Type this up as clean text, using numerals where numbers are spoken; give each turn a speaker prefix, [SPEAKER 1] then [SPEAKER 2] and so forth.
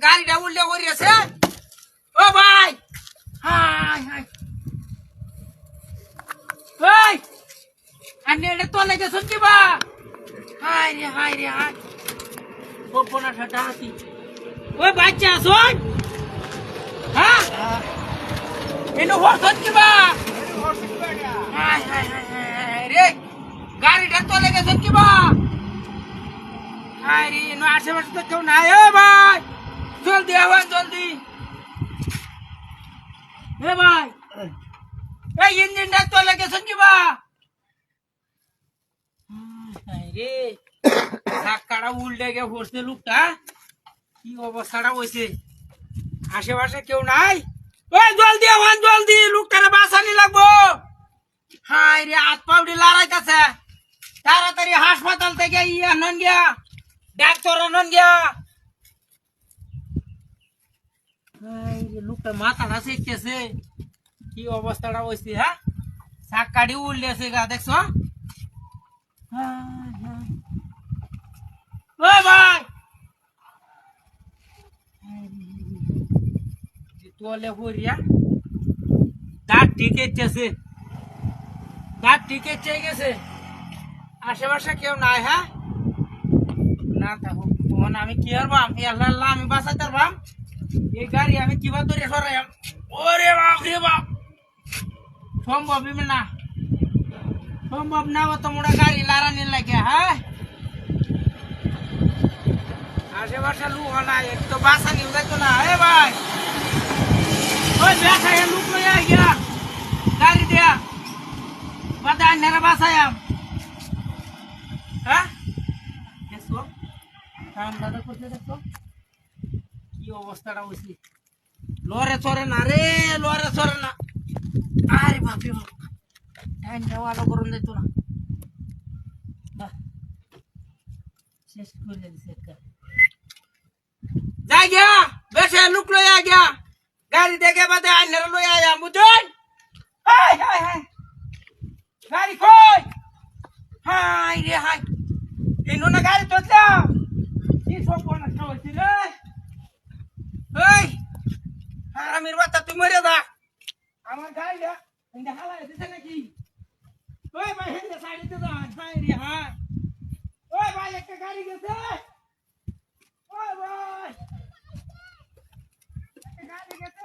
[SPEAKER 1] গাড়িটা উল্টে করিয়েছে ও ভাই হাই হাই ওই আন্নে এটা তোলে গেছেন কি বা হাই রে হাই ও পোনা ঠাটা হাতি ওই বাচ্চা আসুন হ্যাঁ এনো হরছন কি বা হাই হাই হাই রে গাড়িটা তোলে গেছেন কি বা হাই রে এনো আশেপাশে তো কেউ নাই ও ভাই জলদি আওয়াজ জলদি এ ভাই এই ইঞ্জিনটা তোলে গেছেন কি বা রে চাক্কাটা উল্টে গিয়ে পড়ছে লোকটা কি অবস্থাটা হয়েছে আশেপাশে কেউ নাই ওই জলদি আওয়াজ জলদি লোকটারে বাঁচানি লাগবো হাই রে হাত পাউডি লড়াইতেছে তাড়াতাড়ি হাসপাতাল থেকে আনন গিয়া ডাক্তার আনন গিয়া লোকটা মাথাটা শিখতেছে কি অবস্থাটা হয়েছে হ্যাঁ চাক্কাটি উল্টেছে গা দেখছো ওই ভাই তোলে হরিয়া দাঁত টিকেছে গেছে আশেপাশে কেউ নাই হ্যাঁ না থাকুক তখন আমি কি হারবাম আল্লাহ আমি বাঁচাতে পারবাম এই গাড়ি আমি কিভাবে ধরে সরাইম ওরে বাপ রে বাপ সম্ভব না অত মোটা গাড়ি লারানির লাগে হ্যাঁ আশেপাশে লোক নাই একটু বাঁচানি যাইতো না এ ভাই ওই দেখায় লোক লইয়া গিয়া গাড়ি দিয়া বাদে আন্নারা বাঁচাইম হ্যাঁ দেখছো দাদা করতে দেখছো কি অবস্থাটা হয়েছে লরে চরে না আরে বাপরে বাপ টাইম দেওয়ালো করুন দিত না শেষ করে দিছে যাই গিয়া বেশে লুক লইয়া গিয়া গাড়ি দেখে বাদে আইনারা লইয়া আয়া বুঝুন হাই গাড়ি কই হাই রে হাই ইনো না গাড়ি তোলা কি সব নষ্ট হইছে রে এই আরামের বাচ্চা তুই মরে যা আমার গাড়িটা ইন্দা হালাই দিছে নাকি ওই ভাই হেন্দা সাইডে যা হাই রে হাই ওই ভাই একটা গাড়ি গেছে ওই ভাই একটা গাড়ি গেছে